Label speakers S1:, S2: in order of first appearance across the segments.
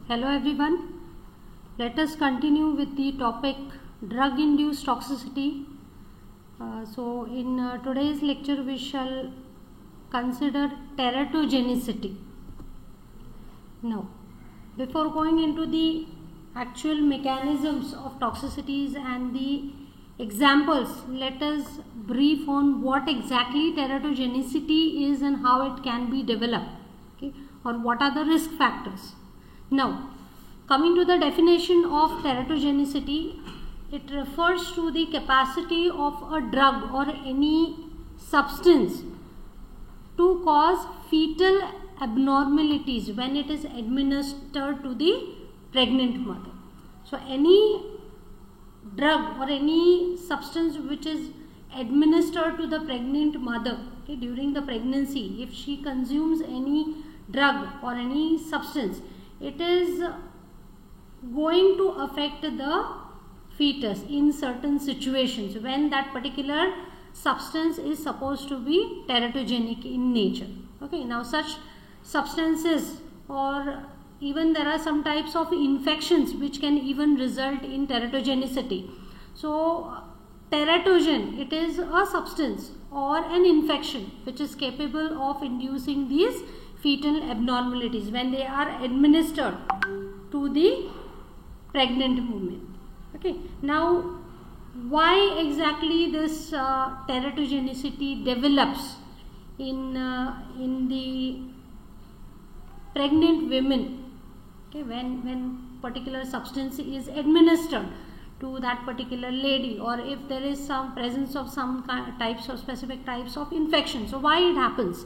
S1: Hello everyone. Let us continue with the topic drug induced toxicity. In today's lecture we shall consider teratogenicity. Now, before going into the actual mechanisms of toxicities and the examples, let us brief on what exactly teratogenicity is and how it can be developed, okay, or what are the risk factors. Now, coming to the definition of teratogenicity, it refers to the capacity of a drug or any substance to cause fetal abnormalities when it is administered to the pregnant mother. So, any drug or any substance which is administered to the pregnant mother, okay, during the pregnancy, if she consumes any drug or any substance, it is going to affect the fetus in certain situations when that particular substance is supposed to be teratogenic in nature. Okay, now such substances, or even there are some types of infections which can even result in teratogenicity. So teratogen, it is a substance or an infection which is capable of inducing these fetal abnormalities when they are administered to the pregnant woman. Okay, now why exactly this teratogenicity develops in the pregnant women? Okay, when particular substance is administered to that particular lady, or if there is some presence of some types of specific types of infection. So why it happens?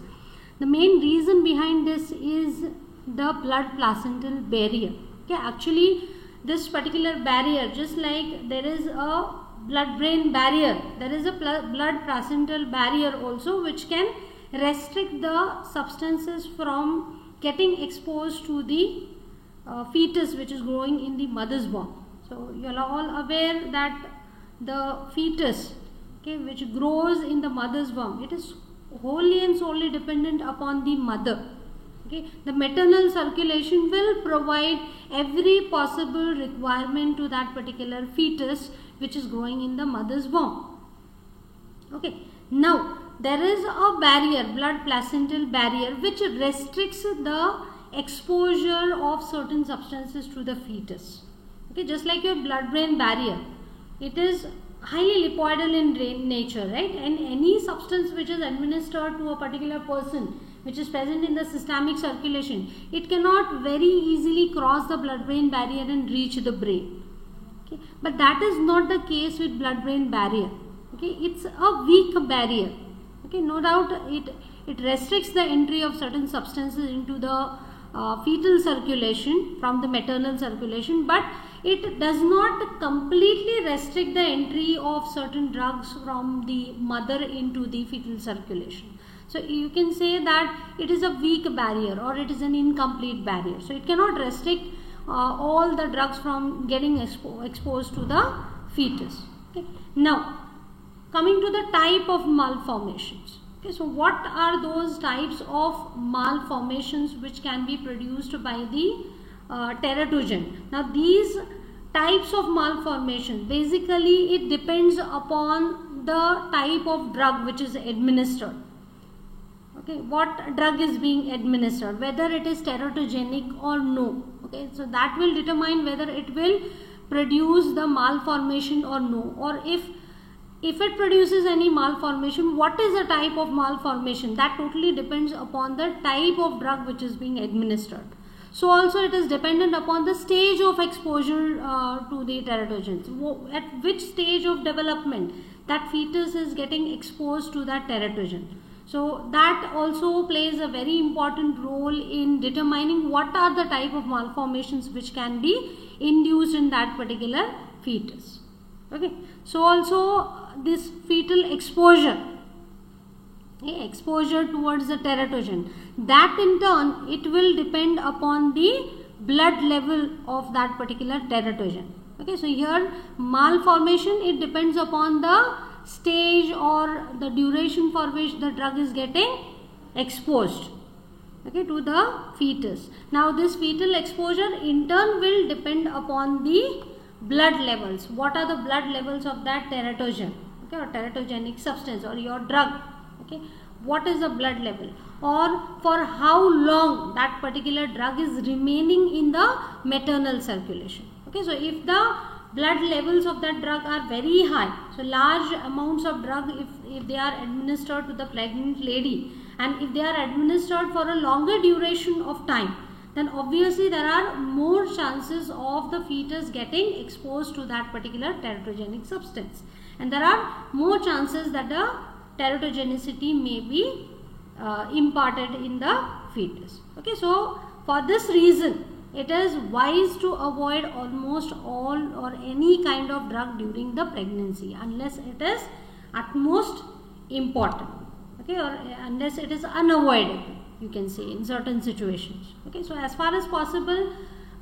S1: The main reason behind this is the blood placental barrier. Okay, actually this particular barrier, just like there is a blood-brain barrier, there is a blood placental barrier also which can restrict the substances from getting exposed to the fetus which is growing in the mother's womb. So you are all aware that the fetus, okay, which grows in the mother's womb, it is wholly and solely dependent upon the mother. Okay, the maternal circulation will provide every possible requirement to that particular fetus which is growing in the mother's womb. Okay, now there is a barrier, blood placental barrier, which restricts the exposure of certain substances to the fetus. Okay, just like your blood-brain barrier, it is highly lipoidal in nature, right? And any substance which is administered to a particular person which is present in the systemic circulation, it cannot very easily cross the blood-brain barrier and reach the brain. Okay, but that is not the case with blood-brain barrier. Okay, it's a weak barrier. Okay, no doubt it restricts the entry of certain substances into the fetal circulation from the maternal circulation, but it does not completely restrict the entry of certain drugs from the mother into the fetal circulation. So you can say that it is a weak barrier or it is an incomplete barrier. So it cannot restrict all the drugs from getting exposed to the fetus. Okay. Now, coming to the type of malformations. Okay, so what are those types of malformations which can be produced by the teratogen? Now these types of malformations, basically it depends upon the type of drug which is administered. Okay, what drug is being administered, whether it is teratogenic or no. Okay, so that will determine whether it will produce the malformation or no, or if it produces any malformation, what is the type of malformation? That totally depends upon the type of drug which is being administered. So also it is dependent upon the stage of exposure to the teratogens. At which stage of development that fetus is getting exposed to that teratogen. So that also plays a very important role in determining what are the type of malformations which can be induced in that particular fetus. Okay, so also this fetal exposure, exposure towards the teratogen, that in turn it will depend upon the blood level of that particular teratogen. Okay, so here malformation, it depends upon the stage or the duration for which the drug is getting exposed. okay, to the fetus. Now this fetal exposure in turn will depend upon the blood levels. What are the blood levels of that teratogen, okay, or teratogenic substance, or your drug, okay? What is the blood level, or for how long that particular drug is remaining in the maternal circulation, okay? So if the blood levels of that drug are very high, so large amounts of drug, if they are administered to the pregnant lady, and if they are administered for a longer duration of time, then obviously there are more chances of the fetus getting exposed to that particular teratogenic substance, and there are more chances that the teratogenicity may be imparted in the fetus, okay? So for this reason, it is wise to avoid almost all or any kind of drug during the pregnancy, unless it is at most important, okay, or unless it is unavoidable, you can say, in certain situations, okay? So as far as possible,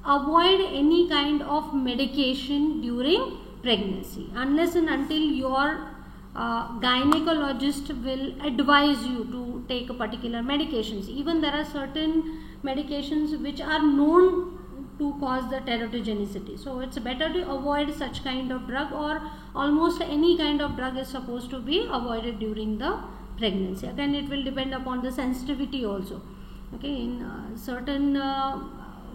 S1: avoid any kind of medication during pregnancy, unless and until your gynecologist will advise you to take a particular medications. Even there are certain medications which are known to cause the teratogenicity, so it's better to avoid such kind of drug, or almost any kind of drug is supposed to be avoided during the pregnancy. Again, it will depend upon the sensitivity also, okay? In certain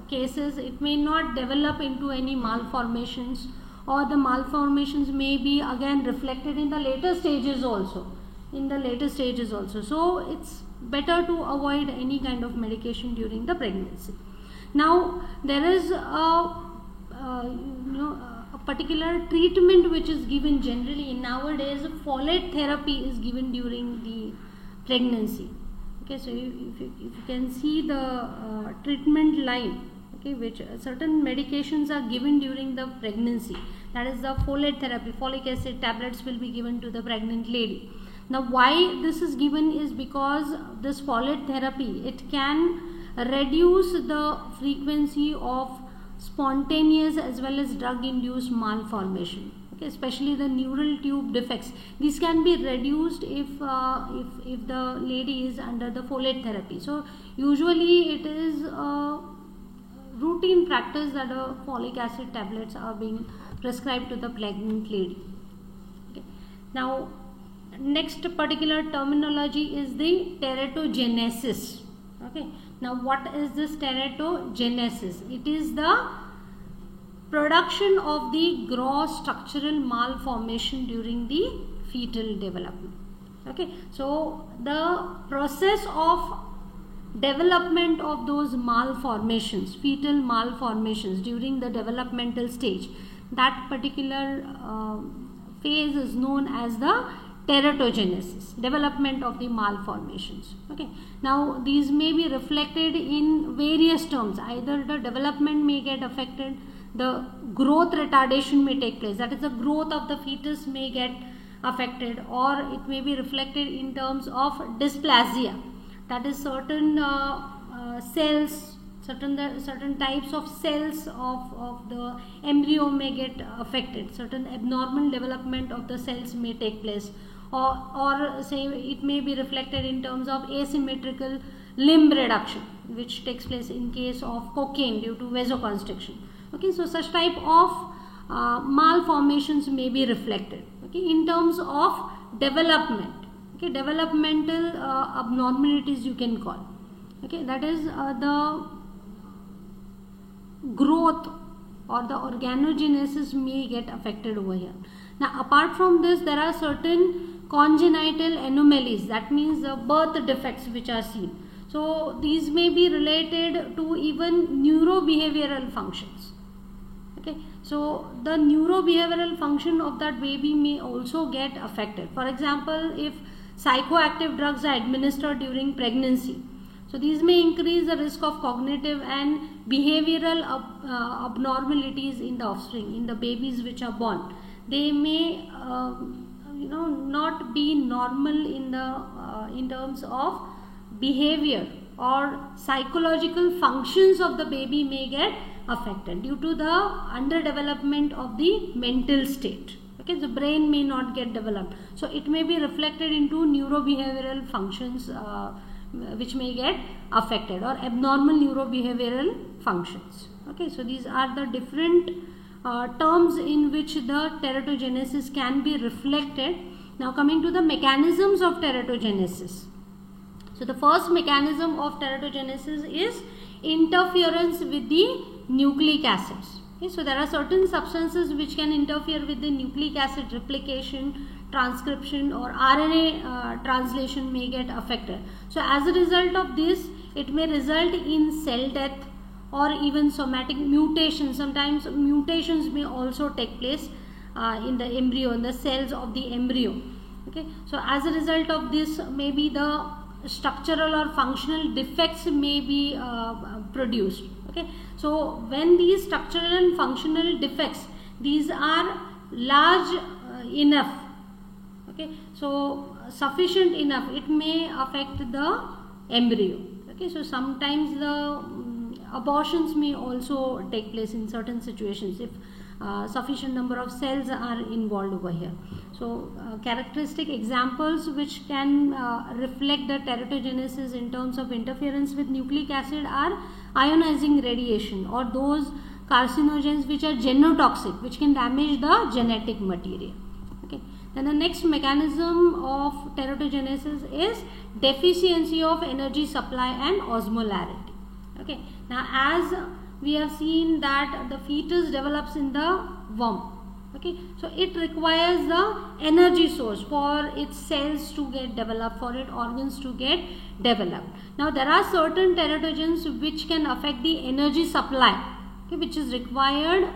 S1: cases it may not develop into any malformations, or the malformations may be again reflected in the later stages also, so it's better to avoid any kind of medication during the pregnancy. Now there is a particular treatment which is given generally nowadays. Folate therapy is given during the pregnancy, okay? So if you can see the treatment line, okay, which certain medications are given during the pregnancy, that is the folate therapy. Folic acid tablets will be given to the pregnant lady. Now why this is given is because this folate therapy, it can reduce the frequency of spontaneous as well as drug induced malformation, okay, especially the neural tube defects. These can be reduced if the lady is under the folate therapy. So usually it is routine practice that folic acid tablets are being prescribed to the pregnant lady, okay? Now next particular terminology is the teratogenesis, okay? Now what is this teratogenesis? It is the production of the gross structural malformation during the fetal development, okay? So the process of development of those malformations, fetal malformations during the developmental stage, that particular phase is known as the teratogenesis, development of the malformations, okay? Now these may be reflected in various terms. Either the development may get affected, the growth retardation may take place, that is the growth of the fetus may get affected, or it may be reflected in terms of dysplasia, that is certain cells, certain types of cells of the embryo may get affected, certain abnormal development of the cells may take place, or say it may be reflected in terms of asymmetrical limb reduction, which takes place in case of cocaine due to vasoconstriction, okay? So such type of malformations may be reflected, okay, in terms of development, okay? Developmental abnormalities you can call, okay? That is the growth or the organogenesis may get affected over here. Now apart from this, there are certain congenital anomalies, that means the birth defects which are seen. So these may be related to even neurobehavioral functions, okay? So the neurobehavioral function of that baby may also get affected. For example, if psychoactive drugs are administered during pregnancy, so these may increase the risk of cognitive and behavioral abnormalities in the offspring, in the babies which are born. They may not be normal in terms of behavior, or psychological functions of the baby may get affected due to the underdevelopment of the mental state, okay? The brain may not get developed, so it may be reflected into neurobehavioral functions which may get affected, or abnormal neurobehavioral functions. Okay, so these are the different terms in which the teratogenesis can be reflected. Now coming to the mechanisms of teratogenesis. So the first mechanism of teratogenesis is interference with the nucleic acids. Okay, so there are certain substances which can interfere with the nucleic acid replication, transcription, or RNA translation may get affected. So as a result of this, it may result in cell death or even somatic mutations. Sometimes mutations may also take place in the embryo, in the cells of the embryo. Okay, so as a result of this, maybe the structural or functional defects may be produced. Okay, so when these structural and functional defects, these are large enough, okay, so sufficient enough, it may affect the embryo. Okay, so sometimes the abortions may also take place in certain situations if sufficient number of cells are involved over here. So characteristic examples which can reflect the teratogenesis in terms of interference with nucleic acid are ionizing radiation, or those carcinogens which are genotoxic, which can damage the genetic material. Okay. Then the next mechanism of teratogenesis is deficiency of energy supply and osmolarity. Okay. Now as we have seen that the fetus develops in the womb. Okay, so it requires the energy source for its cells to get developed, for its organs to get developed. Now there are certain teratogens which can affect the energy supply, okay, which is required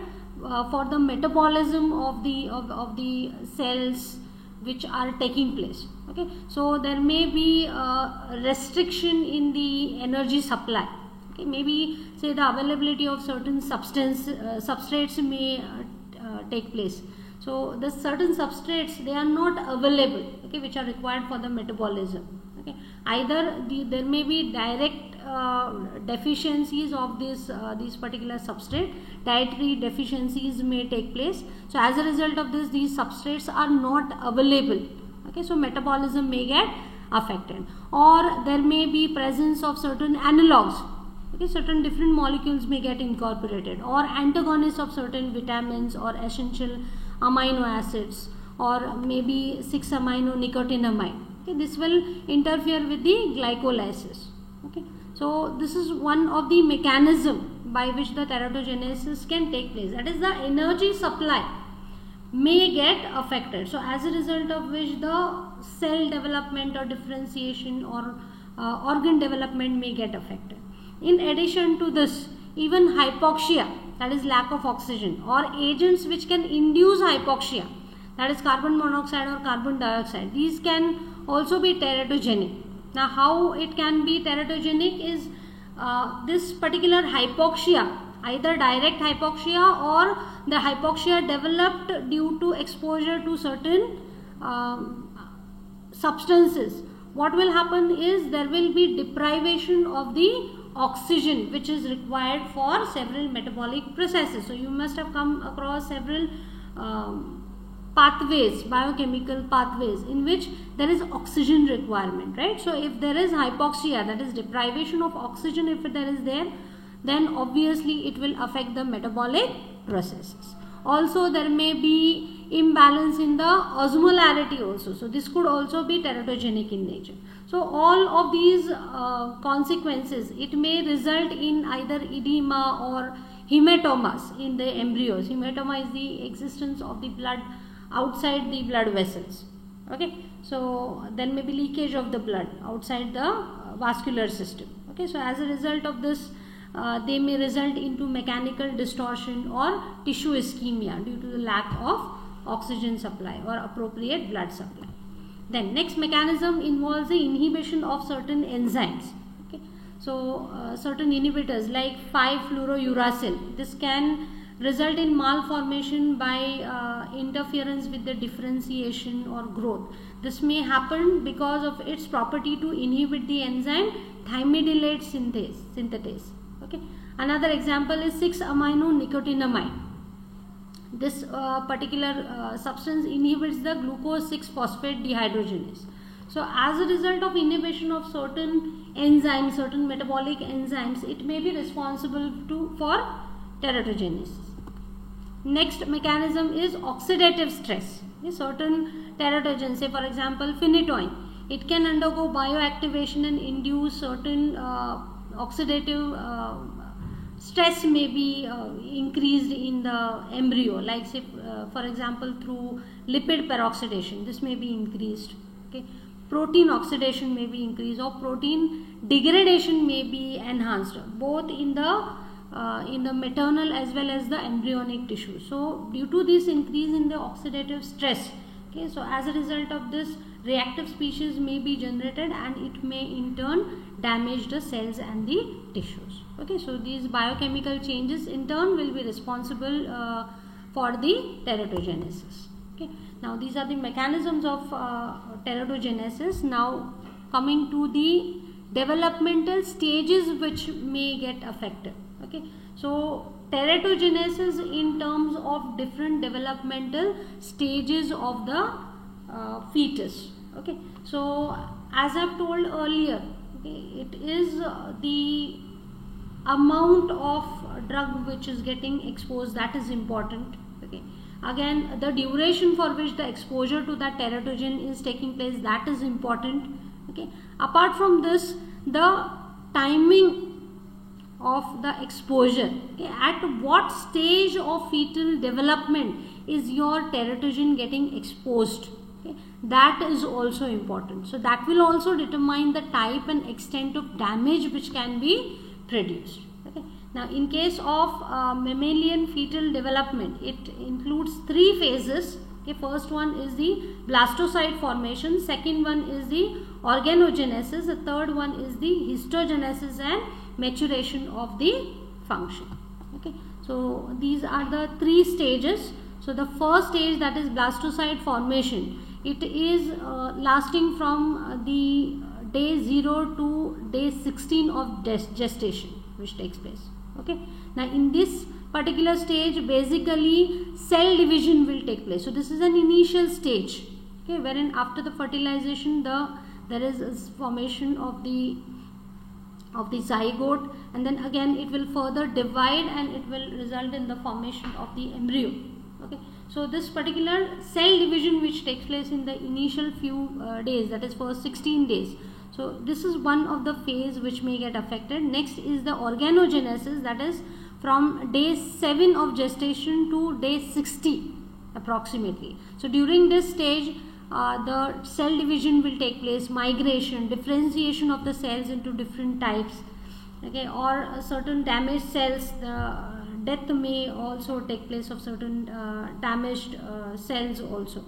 S1: for the metabolism of the cells which are taking place. Okay, so there may be a restriction in the energy supply. Okay, maybe say the availability of certain substrates may take place. So the certain substrates, they are not available, okay, which are required for the metabolism. Okay, either there may be direct deficiencies of these particular substrate, dietary deficiencies may take place. So as a result of this, these substrates are not available. Okay, so metabolism may get affected, or there may be presence of certain analogs. Okay, certain different molecules may get incorporated, or antagonists of certain vitamins or essential amino acids, or maybe 6-amino nicotinamide. Okay, this will interfere with the glycolysis. Okay, so this is one of the mechanism by which the teratogenesis can take place. That is, the energy supply may get affected. So as a result of which the cell development or differentiation or organ development may get affected. In addition to this, even hypoxia, that is lack of oxygen, or agents which can induce hypoxia, that is carbon monoxide or carbon dioxide, these can also be teratogenic. Now how it can be teratogenic is this particular hypoxia, either direct hypoxia or the hypoxia developed due to exposure to certain substances. What will happen is there will be deprivation of the oxygen which is required for several metabolic processes. So you must have come across several pathways, biochemical pathways, in which there is oxygen requirement, right? So if there is hypoxia, that is deprivation of oxygen, if there is there, then obviously it will affect the metabolic processes. Also there may be imbalance in the osmolarity also. So this could also be teratogenic in nature. So all of these consequences, it may result in either edema or hematomas in the embryos. Hematoma is the existence of the blood outside the blood vessels. Okay, so there may be leakage of the blood outside the vascular system. Okay, so as a result of this, they may result into mechanical distortion or tissue ischemia due to the lack of oxygen supply or appropriate blood supply. Then next mechanism involves the inhibition of certain enzymes. Okay, so certain inhibitors like 5-fluorouracil, this can result in malformation by interference with the differentiation or growth. This may happen because of its property to inhibit the enzyme thymidylate synthetase. Okay, another example is 6-amino nicotinamide. This particular substance inhibits the glucose 6-phosphate dehydrogenase. So as a result of inhibition of certain enzymes, certain metabolic enzymes, it may be responsible for teratogenesis. Next mechanism is oxidative stress. Certain teratogens, say for example phenytoin, it can undergo bioactivation and induce certain oxidative stress may be increased in the embryo, like say for example through lipid peroxidation, this may be increased. Okay, protein oxidation may be increased, or protein degradation may be enhanced, both in the maternal as well as the embryonic tissue. So due to this increase in the oxidative stress, okay, so as a result of this, reactive species may be generated and it may in turn damage the cells and the tissues. Okay, so these biochemical changes in turn will be responsible for the teratogenesis. Okay, now these are the mechanisms of teratogenesis. Now coming to the developmental stages which may get affected. Okay, so teratogenesis in terms of different developmental stages of the fetus. Okay, so as I've told earlier, okay, it is the amount of drug which is getting exposed that is important. Okay, again the duration for which the exposure to that teratogen is taking place, that is important. Okay, apart from this, the timing of the exposure, okay, at what stage of fetal development is your teratogen getting exposed, okay, that is also important. So that will also determine the type and extent of damage which can be produced. Okay, now in case of mammalian fetal development, it includes 3 phases. Okay, first one is the blastocyte formation, second one is the organogenesis, the third one is the histogenesis and maturation of the function. Okay, so these are the 3 stages. So the first stage, that is blastocyte formation, it is lasting from the day 0 to day 16 of gestation which takes place. Okay, now in this particular stage basically cell division will take place. So this is an initial stage, okay, wherein after the fertilization there is a formation of the zygote, and then again it will further divide and it will result in the formation of the embryo. Okay, so this particular cell division which takes place in the initial few days, that is first 16 days, so this is one of the phase which may get affected. Next is the organogenesis, that is from day 7 of gestation to day 60 approximately. So during this stage the cell division will take place, migration, differentiation of the cells into different types, okay, or certain damaged cells, the death may also take place of certain damaged cells also.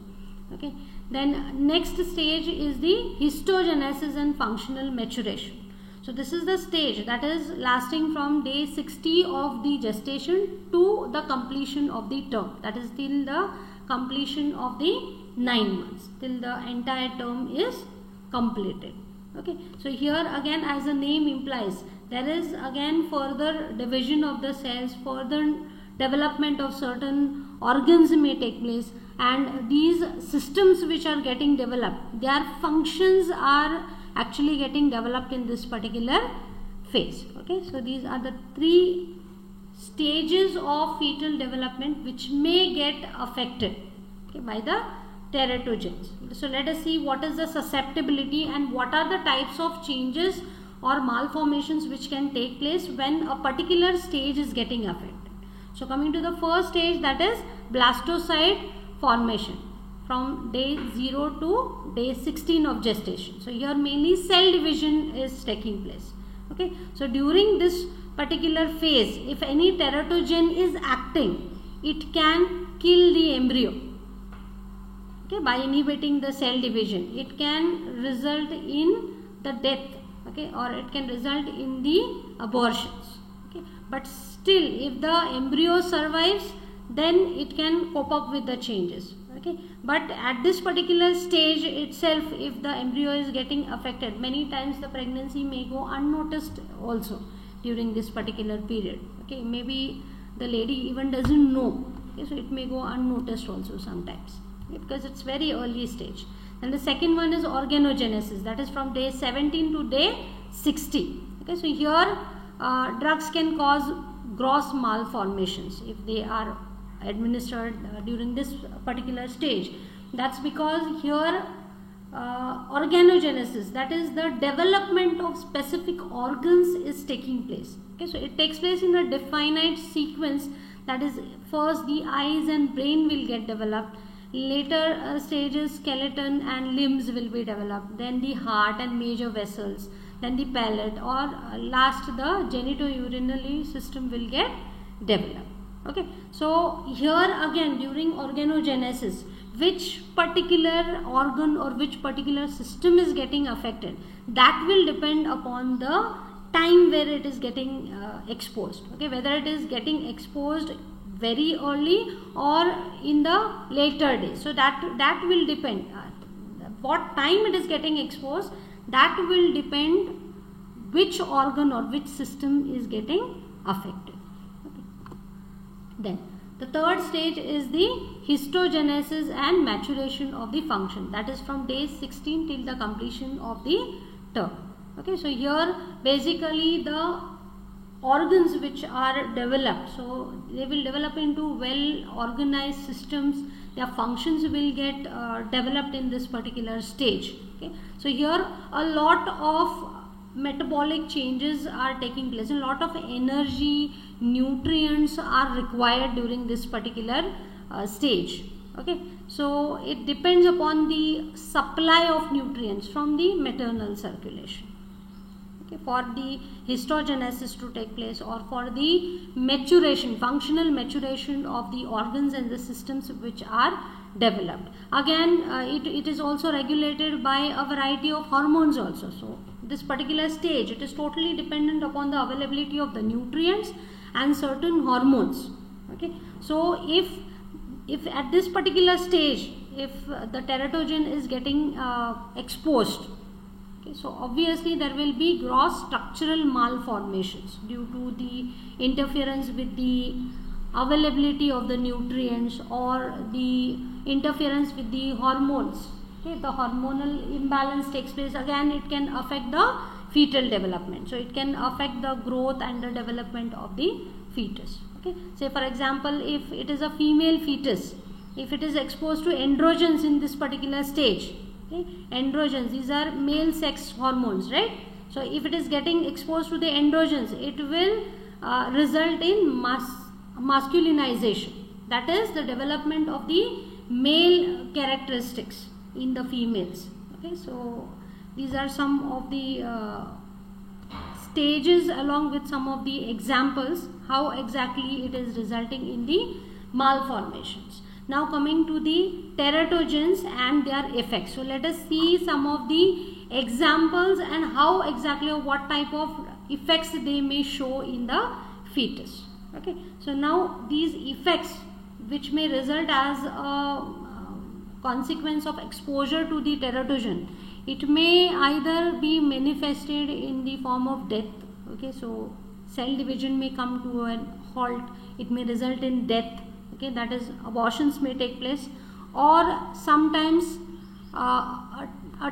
S1: Okay, then next stage is the histogenesis and functional maturation. So this is the stage that is lasting from day 60 of the gestation to the completion of the term, that is till the completion of the 9 months, till the entire term is completed. Okay, so here again, as the name implies, there is again further division of the cells, further development of certain organs may take place, and these systems which are getting developed, their functions are actually getting developed in this particular phase. Okay, so these are the 3 stages of fetal development which may get affected, okay, by the teratogens. So let us see what is the susceptibility and what are the types of changes or malformations which can take place when a particular stage is getting affected. So coming to the first stage, that is blastocyte formation from day 0 to day 16 of gestation. So here mainly cell division is taking place. Okay, so during this particular phase, if any teratogen is acting, it can kill the embryo. Okay, by inhibiting the cell division, it can result in the death, okay, or it can result in the abortions. Okay, but still if the embryo survives, then it can cope up with the changes. Okay, but at this particular stage itself, if the embryo is getting affected, many times the pregnancy may go unnoticed also during this particular period. Okay, maybe the lady even doesn't know. Okay, so it may go unnoticed also sometimes, okay, because it's very early stage. and the second one is organogenesis, that is from day 17 to day 60. Okay, so here drugs can cause gross malformations if they are administered during this particular stage. That's because here organogenesis, that is the development of specific organs, is taking place. Okay, so it takes place in a definite sequence, that is first the eyes and brain will get developed, later stages skeleton and limbs will be developed, then the heart and major vessels, then the palate, or last the genitourinary system will get developed. Okay, so here again during organogenesis, which particular organ or which particular system is getting affected, that will depend upon the time where it is getting exposed. Okay, whether it is getting exposed very early or in the later days, so that will depend what time it is getting exposed, that will depend which organ or which system is getting affected. Okay. Then the third stage is the histogenesis and maturation of the function, that is from day 16 till the completion of the term. Okay, so here basically the organs which are developed, so they will develop into well organized systems, their functions will get developed in this particular stage. Okay, so here a lot of metabolic changes are taking place, a lot of energy, nutrients are required during this particular stage. Okay, so it depends upon the supply of nutrients from the maternal circulation. Okay, for the histogenesis to take place, or for the maturation, functional maturation of the organs and the systems which are developed. Again, it is also regulated by a variety of hormones also. So this particular stage, it is totally dependent upon the availability of the nutrients and certain hormones. Okay, so if at this particular stage, if the teratogen is getting exposed, okay, so obviously there will be gross structural malformations due to the interference with the availability of the nutrients or the interference with the hormones. Okay, the hormonal imbalance takes place, again it can affect the fetal development, so it can affect the growth and the development of the fetus. Okay, say for example, if it is a female fetus, if it is exposed to androgens in this particular stage, okay, androgens, these are male sex hormones, right? So if it is getting exposed to the androgens, it will result in masculinization, that is the development of the male characteristics in the females. Okay, so these are some of the stages along with some of the examples how exactly it is resulting in the malformations. Now coming to the teratogens and their effects. So let us see some of the examples and how exactly or what type of effects they may show in the fetus. Okay, so now these effects which may result as a consequence of exposure to the teratogen, it may either be manifested in the form of death. Okay, so cell division may come to a halt, it may result in death. Okay, that is abortions may take place, or sometimes a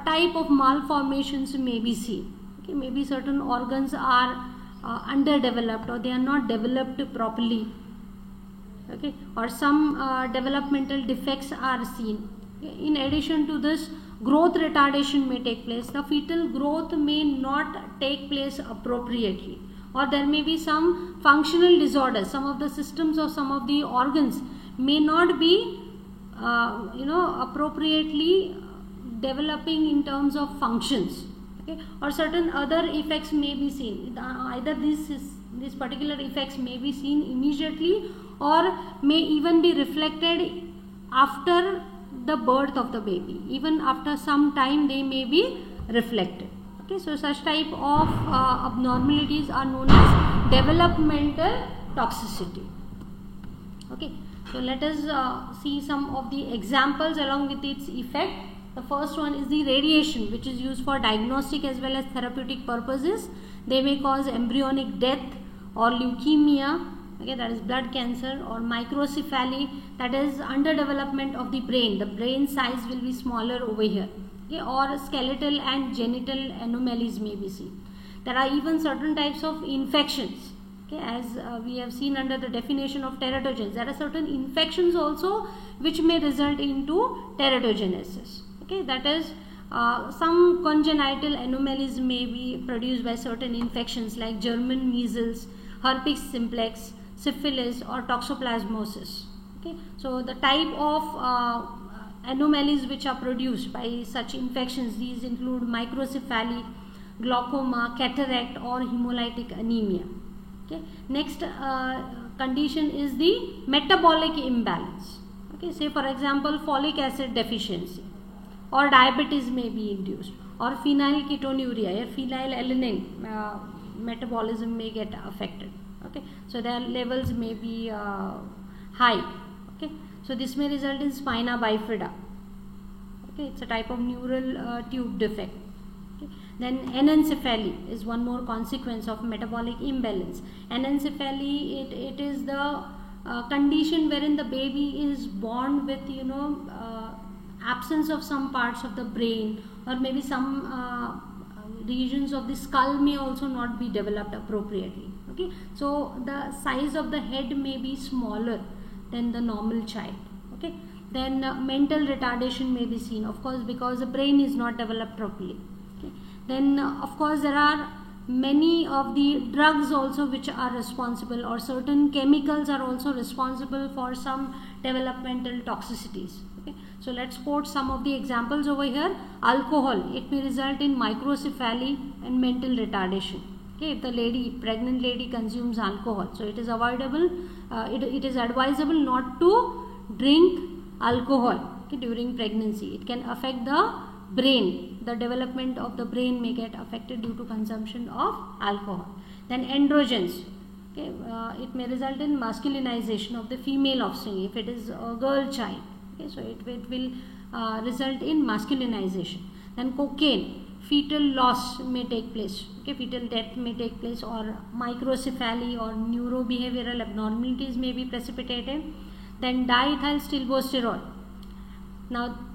S1: type of malformations may be seen. Okay, maybe certain organs are underdeveloped or they are not developed properly. Okay, or some developmental defects are seen. In addition to this, growth retardation may take place. The fetal growth may not take place appropriately, or there may be some functional disorders. Some of the systems or some of the organs may not be appropriately developing in terms of functions. Okay, or certain other effects may be seen. Either these particular effects may be seen immediately or may even be reflected after the birth of the baby. Even after some time they may be reflected. Okay, so such type of abnormalities are known as developmental toxicity. Okay, so let us see some of the examples along with its effect. The first one is the radiation, which is used for diagnostic as well as therapeutic purposes. They may cause embryonic death or leukemia, okay, that is blood cancer, or microcephaly, that is underdevelopment of the brain size will be smaller over here, okay, or skeletal and genital anomalies may be seen. There are even certain types of infections, okay, as we have seen under the definition of teratogens. There are certain infections also which may result into teratogenesis, okay, that is some congenital anomalies may be produced by certain infections like German measles, herpes simplex, syphilis, or toxoplasmosis, okay. So the type of anomalies which are produced by such infections, these include microcephaly, glaucoma, cataract, or hemolytic anemia, okay. Next condition is the metabolic imbalance, okay. Say for example folic acid deficiency, or diabetes may be induced, or phenylketonuria, or phenylalanine metabolism may get affected, okay. So their levels may be high, okay. So this may result in spina bifida, okay. It's a type of neural tube defect. Then anencephaly is one more consequence of metabolic imbalance. Anencephaly, it is the condition wherein the baby is born with absence of some parts of the brain, or maybe some regions of the skull may also not be developed appropriately, okay. So the size of the head may be smaller than the normal child, okay. Then mental retardation may be seen, of course, because the brain is not developed properly. Then of course there are many of the drugs also which are responsible, or certain chemicals are also responsible for some developmental toxicities, okay. So let's quote some of the examples over here. Alcohol, it may result in microcephaly and mental retardation, okay, if the pregnant lady consumes alcohol. So it is avoidable, it is advisable not to drink alcohol, okay, during pregnancy. It can affect the brain, the development of the brain may get affected due to consumption of alcohol. Then androgens, okay, it may result in masculinization of the female offspring if it is a girl child, okay, so it will result in masculinization. Then cocaine, fetal loss may take place, okay, fetal death may take place, or microcephaly or neurobehavioral abnormalities may be precipitated. Then diethylstilbestrol. Now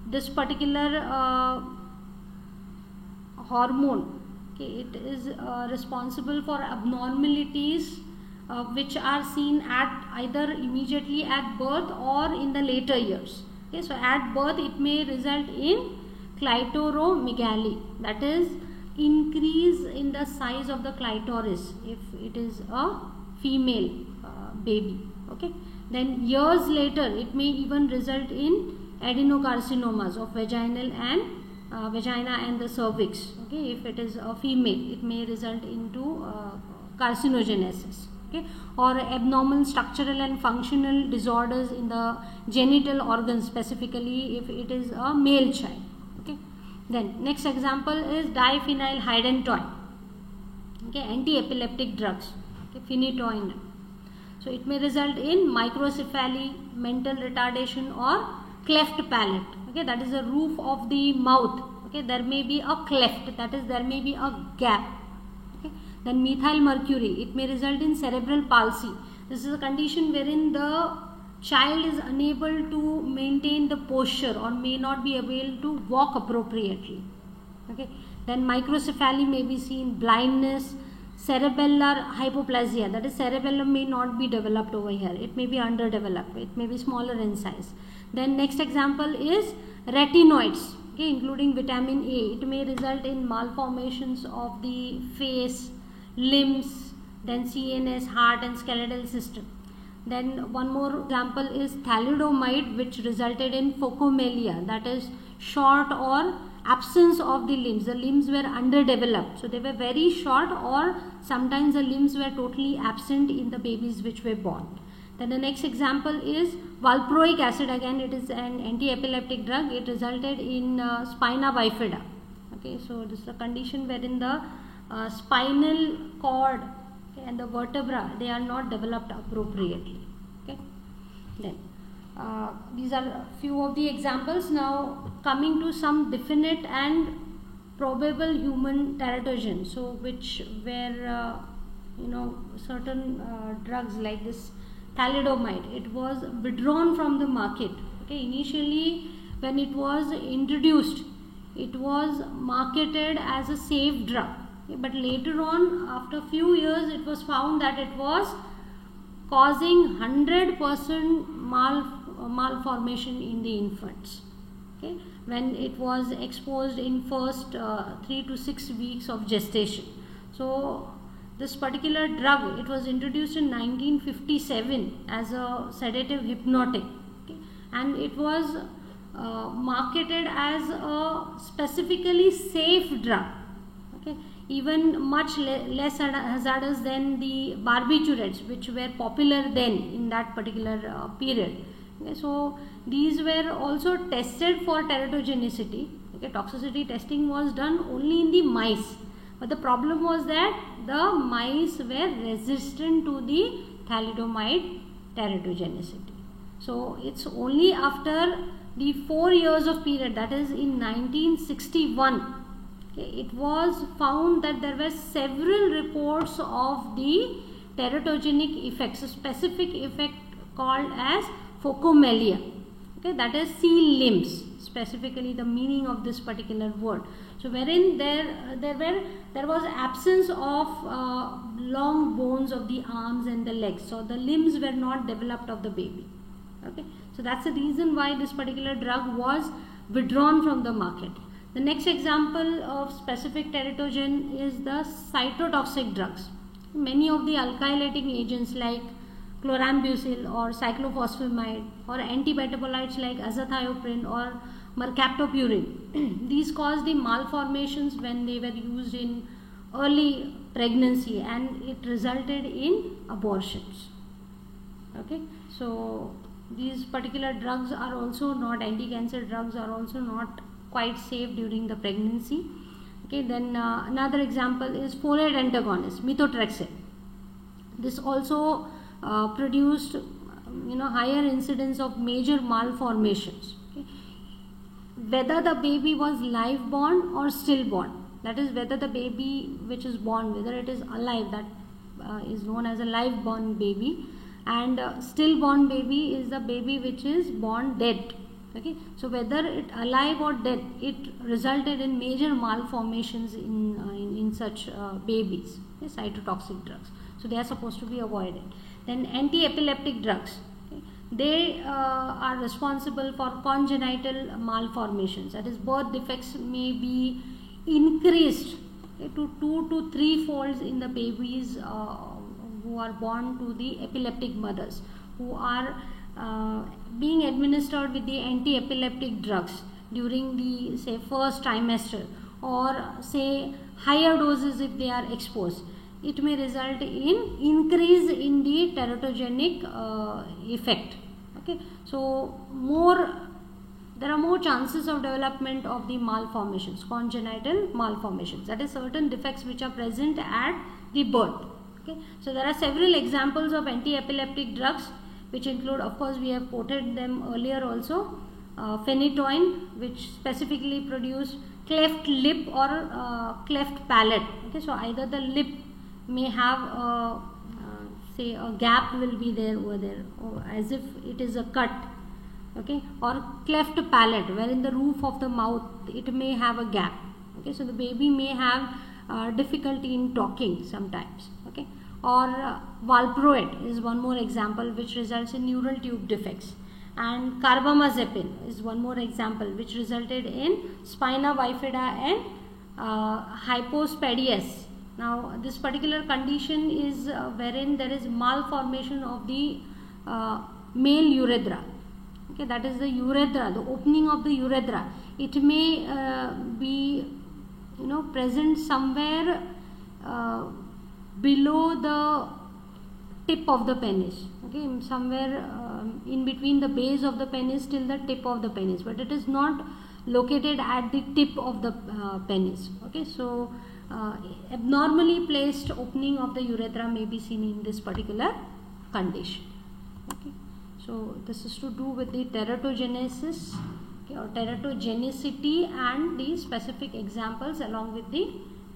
S1: this particular hormone, okay, it is responsible for abnormalities which are seen at either immediately at birth or in the later years, okay. So at birth it may result in clitoromegaly, that is increase in the size of the clitoris if it is a female baby, okay. Then years later it may even result in adenocarcinomas of vagina and the cervix, okay. If it is a female, it may result into carcinogenesis, okay, or abnormal structural and functional disorders in the genital organs, specifically if it is a male child, okay. Then next example is diphenylhydantoin, okay, anti-epileptic drugs, okay, phenytoin. So it may result in microcephaly, mental retardation, or cleft palate, okay, that is the roof of the mouth, okay, there may be a cleft, that is there may be a gap, okay. Then methyl mercury, it may result in cerebral palsy. This is a condition wherein the child is unable to maintain the posture or may not be able to walk appropriately, okay. Then microcephaly may be seen, blindness, cerebellar hypoplasia, that is cerebellum may not be developed over here, it may be underdeveloped, it may be smaller in size. Then next example is retinoids, okay, including vitamin A. It may result in malformations of the face, limbs, then CNS, heart and skeletal system. Then one more example is thalidomide, which resulted in phocomelia, that is short or absence of the limbs. The limbs were underdeveloped, so they were very short, or sometimes the limbs were totally absent in the babies which were born. Then the next example is valproic acid. Again, it is an anti-epileptic drug. It resulted in spina bifida, okay. So this is a condition wherein the spinal cord, okay, and the vertebra, they are not developed appropriately, okay. Then these are a few of the examples. Now coming to some definite and probable human teratogens, so which were certain drugs like this thalidomide, it was withdrawn from the market. Okay, initially when it was introduced, it was marketed as a safe drug, okay, but later on, after a few years, it was found that it was causing 100% malformation in the infants. Okay, when it was exposed in first 3 to 6 weeks of gestation. So this particular drug, it was introduced in 1957 as a sedative hypnotic, okay, and it was marketed as a specifically safe drug, okay, even much less hazardous than the barbiturates, which were popular then in that particular period. Okay, so these were also tested for teratogenicity. Okay, toxicity testing was done only in the mice, but the problem was that the mice were resistant to the thalidomide teratogenicity. So it's only after the 4 years of period, that is in 1961, okay, it was found that there were several reports of the teratogenic effects, a specific effect called as phocomelia. Okay, that is seal limbs, specifically the meaning of this particular word. So wherein there was absence of long bones of the arms and the legs, so the limbs were not developed of the baby. Okay, so that's the reason why this particular drug was withdrawn from the market. The next example of specific teratogen is the cytotoxic drugs. Many of the alkylating agents like chlorambucil or cyclophosphamide, or antimetabolites like azathioprine or mercaptopurine, these cause the malformations when they were used in early pregnancy, and it resulted in abortions. Okay, so these particular drugs are also not, anti-cancer drugs are also not quite safe during the pregnancy. Okay, then another example is folate antagonist, methotrexate. This also produced higher incidence of major malformations. Okay, whether the baby was live born or stillborn, that is whether the baby which is born, whether it is alive, that is known as a live born baby, and stillborn baby is the baby which is born dead. Okay, so whether it alive or dead, it resulted in major malformations in such babies. Okay, cytotoxic drugs, so they are supposed to be avoided. Then anti-epileptic drugs, okay, they are responsible for congenital malformations, that is birth defects may be increased, okay, to 2 to 3 folds in the babies who are born to the epileptic mothers, who are being administered with the anti-epileptic drugs during the, say, first trimester, or say higher doses if they are exposed. It may result in increase in the teratogenic effect. Okay, so there are more chances of development of the malformations, congenital malformations, that is certain defects which are present at the birth. Okay, so there are several examples of anti-epileptic drugs, which include, of course, we have quoted them earlier also, phenytoin, which specifically produce cleft lip or cleft palate. Okay, so either the lip may have say a gap will be there over there, or as if it is a cut. Okay, or cleft palate, where in the roof of the mouth it may have a gap. Okay, so the baby may have difficulty in talking sometimes. Okay, or valproate is one more example, which results in neural tube defects, and carbamazepine is one more example, which resulted in spina bifida and hypospadias. Now this particular condition is wherein there is malformation of the male urethra. Okay, that is the urethra, the opening of the urethra. It may be present somewhere below the tip of the penis. Okay, somewhere in between the base of the penis till the tip of the penis, but it is not located at the tip of the penis. Okay, so abnormally placed opening of the urethra may be seen in this particular condition. Okay, so this is to do with the teratogenesis, okay, or teratogenicity, and the specific examples along with the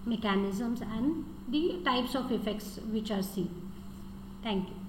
S1: mechanisms and the types of effects which are seen. Thank you.